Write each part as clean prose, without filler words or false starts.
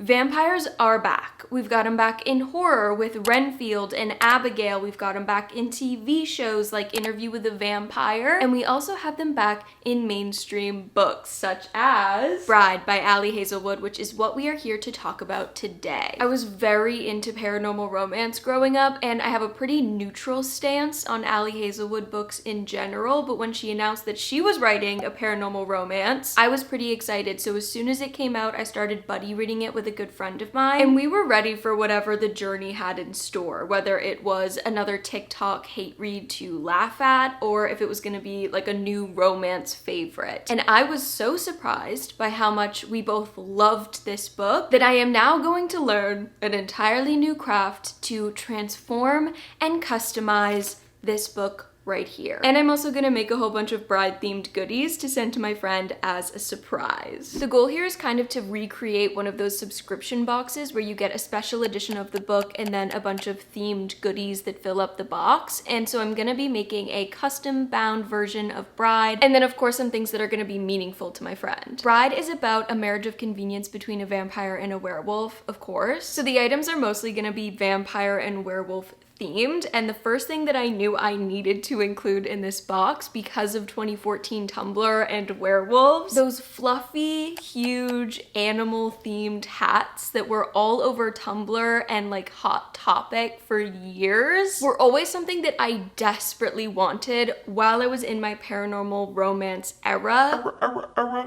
Vampires are back. We've got them back in horror with Renfield and Abigail. We've got them back in TV shows like Interview with the Vampire. And we also have them back in mainstream books such as Bride by Ali Hazelwood, which is what we are here to talk about today. I was very into paranormal romance growing up, and I have a pretty neutral stance on Ali Hazelwood books in general, but when she announced that she was writing a paranormal romance, I was pretty excited. So as soon as it came out, I started buddy reading it with a good friend of mine, and we were ready for whatever the journey had in store, whether it was another TikTok hate read to laugh at, or if it was gonna be like a new romance favorite. And I was so surprised by how much we both loved this book that I am now going to learn an entirely new craft to transform and customize this book right here. And I'm also gonna make a whole bunch of Bride themed goodies to send to my friend as a surprise. The goal here is kind of to recreate one of those subscription boxes where you get a special edition of the book and then a bunch of themed goodies that fill up the box. And so I'm gonna be making a custom bound version of Bride, and then of course some things that are gonna be meaningful to my friend. Bride is about a marriage of convenience between a vampire and a werewolf, of course. So the items are mostly gonna be vampire and werewolf themed, and the first thing that I knew I needed to include in this box because of 2014 Tumblr and werewolves, those fluffy, huge animal themed hats that were all over Tumblr and like Hot Topic for years, were always something that I desperately wanted while I was in my paranormal romance era.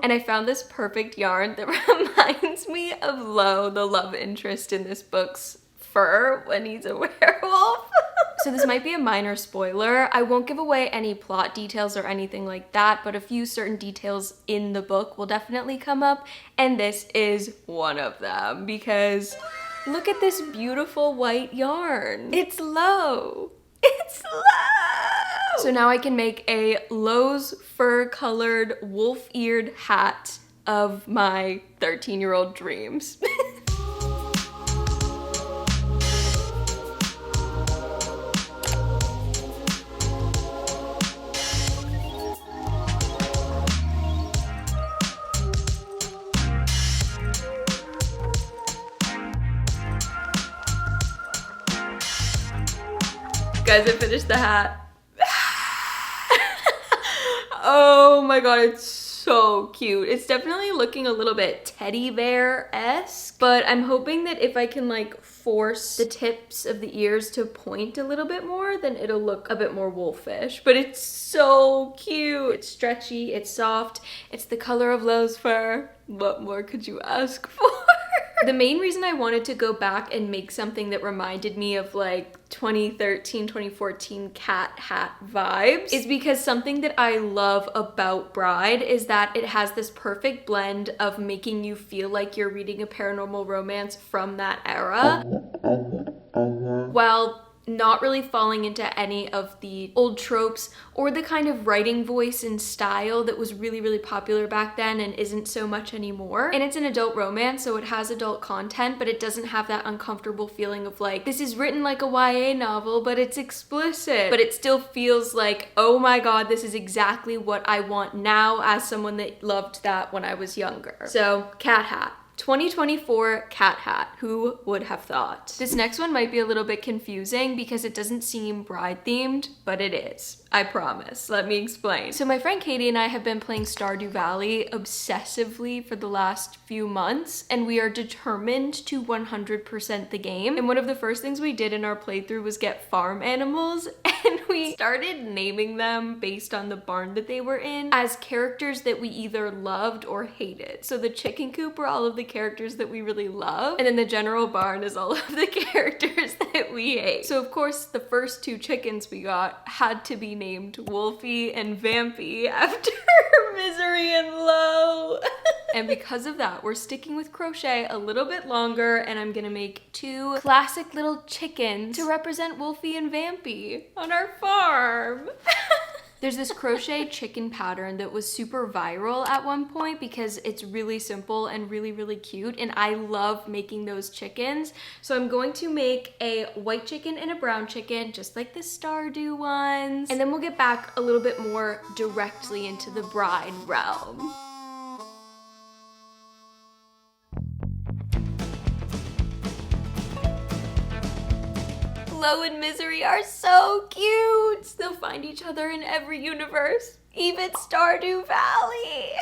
And I found this perfect yarn that reminds me of Lo, the love interest in this book's fur when he's a werewolf. So this might be a minor spoiler. I won't give away any plot details or anything like that, but a few certain details in the book will definitely come up, and this is one of them because look at this beautiful white yarn. It's Lo. It's Lo! So now I can make a Lo's fur-colored wolf-eared hat of my 13-year-old dreams. Guys, I finished the hat. Oh my god, it's so cute. It's definitely looking a little bit teddy bear-esque, but I'm hoping that if I can like force the tips of the ears to point a little bit more, then it'll look a bit more wolfish. But it's so cute. It's stretchy, it's soft, it's the color of Lo's fur. What more could you ask for? The main reason I wanted to go back and make something that reminded me of like 2013, 2014 cat hat vibes is because something that I love about Bride is that it has this perfect blend of making you feel like you're reading a paranormal romance from that era, while not really falling into any of the old tropes or the kind of writing voice and style that was really, really popular back then and isn't so much anymore. And it's an adult romance, so it has adult content, but it doesn't have that uncomfortable feeling of like, this is written like a YA novel, but it's explicit. But it still feels like, oh my god, this is exactly what I want now as someone that loved that when I was younger. So, cat hat. 2024 cat hat. Who would have thought? This next one might be a little bit confusing because it doesn't seem Bride themed, but it is. I promise. Let me explain. So my friend Katie and I have been playing Stardew Valley obsessively for the last few months, and we are determined to 100% the game. And one of the first things we did in our playthrough was get farm animals, and we started naming them based on the barn that they were in as characters that we either loved or hated. So the chicken coop were all of the characters that we really love, and then the general barn is all of the characters that we hate. So of course the first two chickens we got had to be named Wolfie and Vampy after Misery and Lo. And because of that, we're sticking with crochet a little bit longer, and I'm gonna make two classic little chickens to represent Wolfie and Vampy on our farm. There's this crochet chicken pattern that was super viral at one point because it's really simple and really, really cute, and I love making those chickens. So I'm going to make a white chicken and a brown chicken, just like the Stardew ones. And then we'll get back a little bit more directly into the Bride realm. Lo and Misery are so cute. They'll find each other in every universe, even Stardew Valley.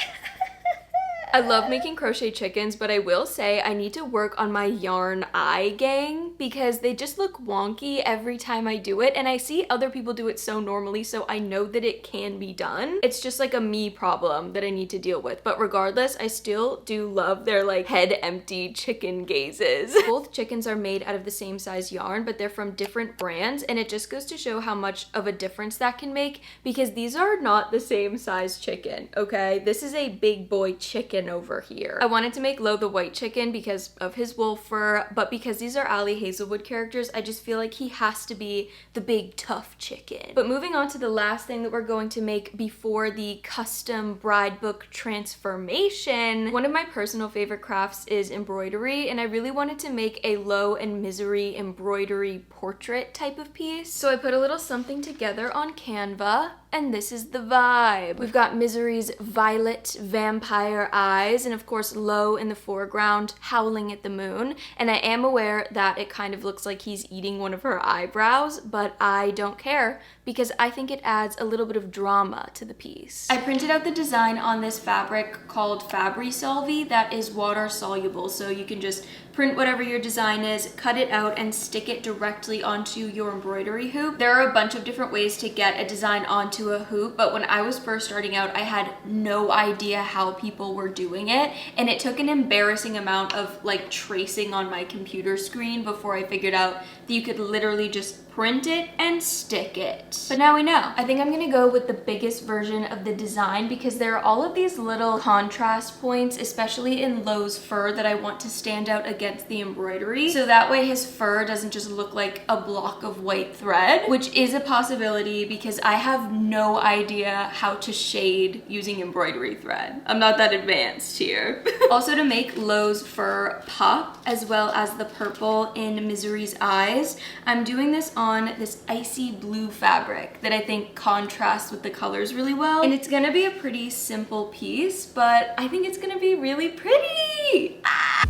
I love making crochet chickens, but I will say I need to work on my yarn eye gang because they just look wonky every time I do it, and I see other people do it so normally, so I know that it can be done. It's just like a me problem that I need to deal with, but regardless, I still do love their like head empty chicken gazes. Both chickens are made out of the same size yarn, but they're from different brands, and it just goes to show how much of a difference that can make because these are not the same size chicken, okay? This is a big boy chicken over here. I wanted to make Lo the white chicken because of his wolf fur, but because these are Ali Hazelwood characters, I just feel like he has to be the big tough chicken. But moving on to the last thing that we're going to make before the custom bride book transformation, one of my personal favorite crafts is embroidery, and I really wanted to make a Lo and Misery embroidery portrait type of piece. So I put a little something together on Canva, and this is the vibe. We've got Misery's violet vampire eyes, and of course Lo in the foreground howling at the moon. And I am aware that it kind of looks like he's eating one of her eyebrows, but I don't care because I think it adds a little bit of drama to the piece. I printed out the design on this fabric called Fabri-Solvi that is water soluble, so you can just print whatever your design is, cut it out, and stick it directly onto your embroidery hoop. There are a bunch of different ways to get a design onto a hoop, but when I was first starting out, I had no idea how people were doing it, and it took an embarrassing amount of like tracing on my computer screen before I figured out that you could literally just print it and stick it. But now we know. I think I'm gonna go with the biggest version of the design because there are all of these little contrast points, especially in Lo's fur, that I want to stand out against the embroidery. So that way his fur doesn't just look like a block of white thread, which is a possibility because I have no idea how to shade using embroidery thread. I'm not that advanced here. Also, to make Lo's fur pop, as well as the purple in Misery's eyes, I'm doing this on this icy blue fabric that I think contrasts with the colors really well. And it's gonna be a pretty simple piece, but I think it's gonna be really pretty. Ah!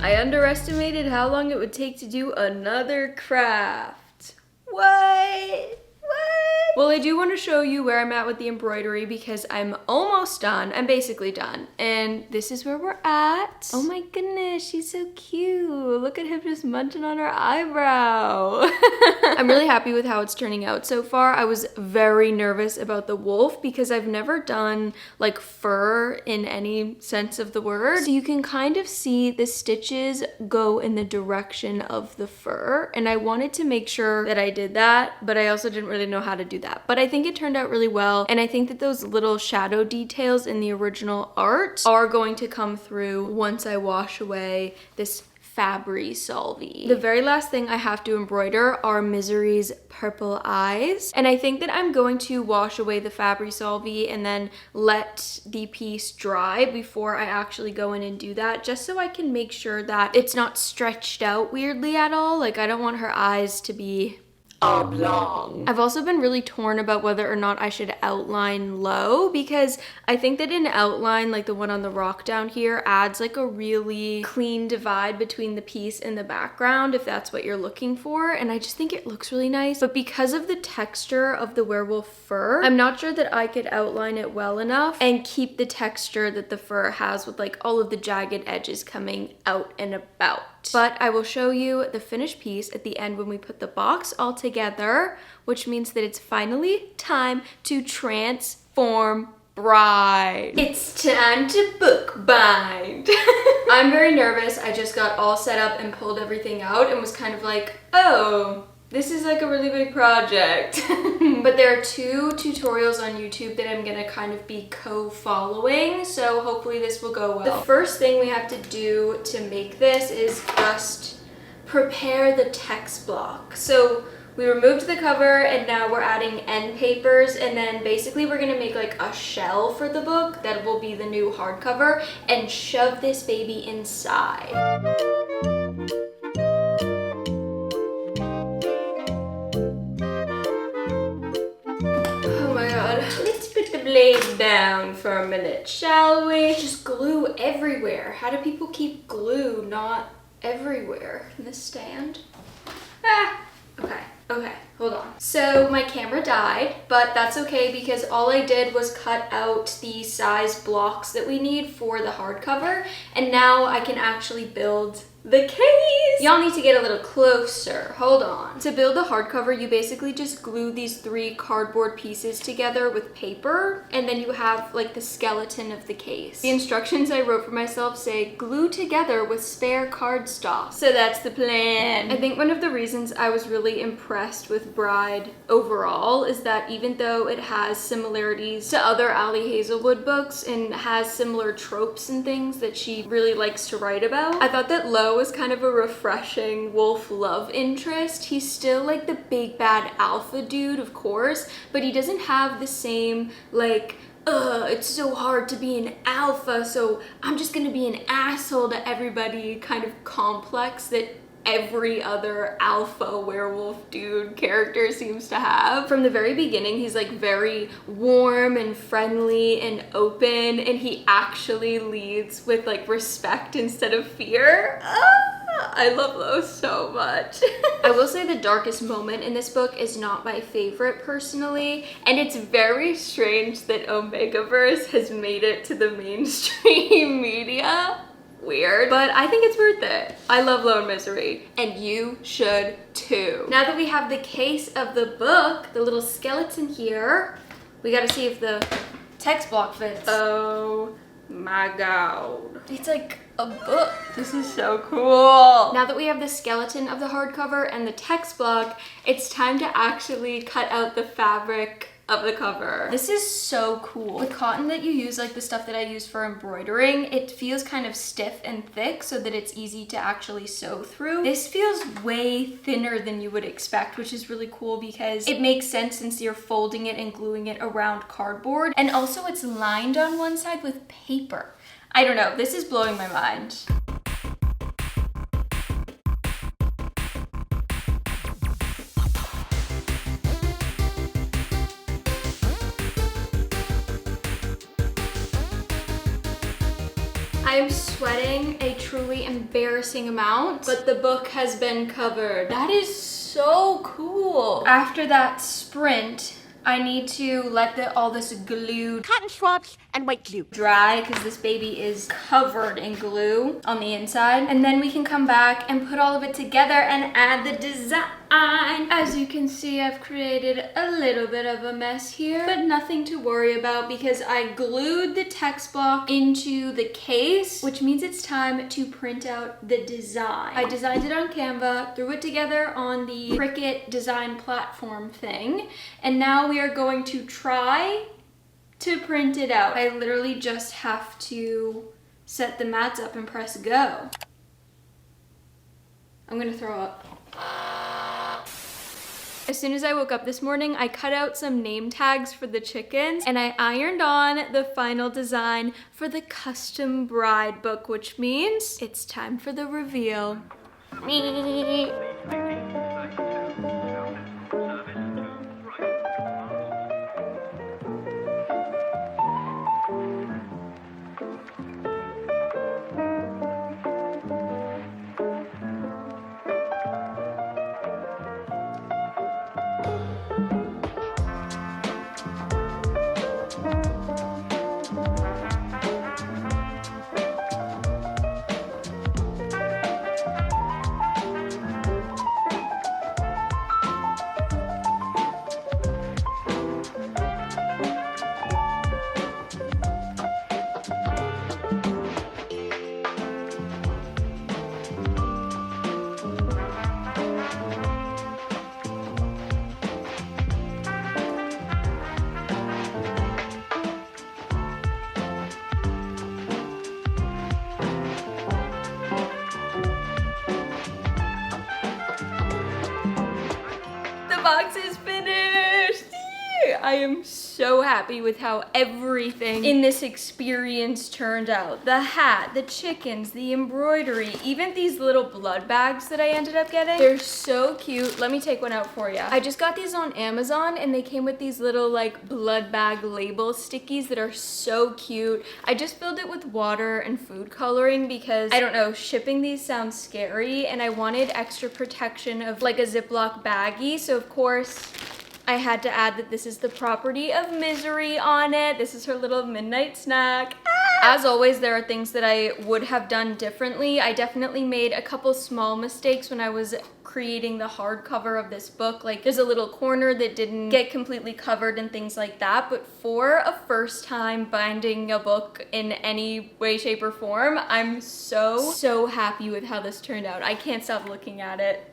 I underestimated how long it would take to do another craft. What? Well, I do want to show you where I'm at with the embroidery because I'm almost done. I'm basically done. And this is where we're at. Oh my goodness, she's so cute. Look at him just munching on her eyebrow. I'm really happy with how it's turning out so far. I was very nervous about the wolf because I've never done like fur in any sense of the word. So you can kind of see the stitches go in the direction of the fur. And I wanted to make sure that I did that, but I also didn't really know how to do that. But I think it turned out really well, and I think that those little shadow details in the original art are going to come through once I wash away this Fabri-Solvi. The very last thing I have to embroider are Misery's purple eyes, and I think that I'm going to wash away the Fabri-Solvi and then let the piece dry before I actually go in and do that, just so I can make sure that it's not stretched out weirdly at all. Like, I don't want her eyes to be oblong. I've also been really torn about whether or not I should outline Lo because I think that an outline like the one on the rock down here adds like a really clean divide between the piece and the background if that's what you're looking for, and I just think it looks really nice. But because of the texture of the werewolf fur, I'm not sure that I could outline it well enough and keep the texture that the fur has with like all of the jagged edges coming out and about. But I will show you the finished piece at the end when we put the box all together, which means that it's finally time to transform bride. It's time to bookbind. I'm very nervous. I just got all set up and pulled everything out and was kind of like, oh, this is like a really big project. But there are 2 tutorials on YouTube that I'm gonna kind of be co-following, so hopefully this will go well. The first thing we have to do to make this is just prepare the text block. So we removed the cover and now we're adding end papers, and then basically we're gonna make like a shell for the book that will be the new hardcover and shove this baby inside. lay it down for a minute, shall we? Just glue everywhere. How do people keep glue not everywhere? In the stand? Okay, hold on. So my camera died, but that's okay because all I did was cut out the size blocks that we need for the hardcover, and now I can actually build the case. Y'all need to get a little closer. Hold on. To build the hardcover, you basically just glue these 3 cardboard pieces together with paper, and then you have like the skeleton of the case. The instructions I wrote for myself say glue together with spare cardstock. So that's the plan. I think one of the reasons I was really impressed with Bride overall is that even though it has similarities to other Ali Hazelwood books and has similar tropes and things that she really likes to write about, I thought that Lo was kind of a refreshing wolf love interest. He's still like the big bad alpha dude, of course, but he doesn't have the same like, it's so hard to be an alpha, so I'm just gonna be an asshole to everybody kind of complex that every other alpha werewolf dude character seems to have. From the very beginning, he's like very warm and friendly and open, and he actually leads with like respect instead of fear. I love Lo so much. I will say the darkest moment in this book is not my favorite personally, and it's very strange that Omegaverse has made it to the mainstream media. Weird, but I think it's worth it. I love Lone Misery, and you should too. Now that we have the case of the book, the little skeleton here, we gotta see if the text block fits. Oh my god. It's like a book. This is so cool. Now that we have the skeleton of the hardcover and the text block, it's time to actually cut out the fabric of the cover. This is so cool. The cotton that you use, like the stuff that I use for embroidering, it feels kind of stiff and thick so that it's easy to actually sew through. This feels way thinner than you would expect, which is really cool because it makes sense since you're folding it and gluing it around cardboard. And also it's lined on one side with paper. I don't know, this is blowing my mind. I'm sweating a truly embarrassing amount, but the book has been covered. That is so cool. After that sprint, I need to let all this glue, cotton swabs and white glue dry because this baby is covered in glue on the inside. And then we can come back and put all of it together and add the design. As you can see, I've created a little bit of a mess here, but nothing to worry about because I glued the text block into the case, which means it's time to print out the design. I designed it on Canva, threw it together on the Cricut design platform thing, and now we are going to try to print it out. I literally just have to set the mats up and press go. I'm gonna throw up. As soon as I woke up this morning, I cut out some name tags for the chickens and I ironed on the final design for the custom bride book, which means it's time for the reveal. I am so happy with how everything in this experience turned out. The hat, the chickens, the embroidery, even these little blood bags that I ended up getting. They're so cute. Let me take one out for you. I just got these on Amazon and they came with these little like blood bag label stickies that are so cute. I just filled it with water and food coloring because, I don't know, shipping these sounds scary and I wanted extra protection of like a Ziploc baggie. So of course, I had to add that this is the property of Misery on it. This is her little midnight snack. As always, there are things that I would have done differently. I definitely made a couple small mistakes when I was creating the hardcover of this book. Like there's a little corner that didn't get completely covered and things like that. But for a first time binding a book in any way, shape, or form, I'm so happy with how this turned out. I can't stop looking at it.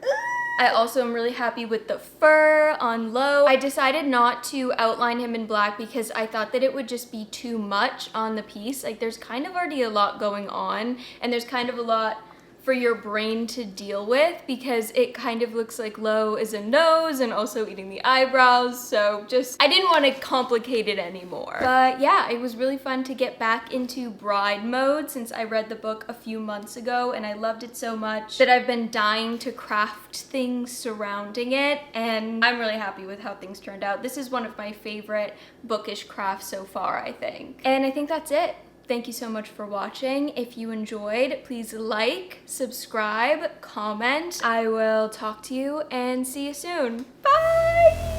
I also am really happy with the fur on Lo. I decided not to outline him in black because I thought that it would just be too much on the piece. Like there's kind of already a lot going on and there's kind of a lot for your brain to deal with because it kind of looks like Lo is a nose and also eating the eyebrows. So just, I didn't want to complicate it anymore. But yeah, it was really fun to get back into bride mode since I read the book a few months ago and I loved it so much that I've been dying to craft things surrounding it and I'm really happy with how things turned out. This is one of my favorite bookish crafts so far, I think. And I think that's it. Thank you so much for watching. If you enjoyed, please like, subscribe, comment. I will talk to you and see you soon. Bye!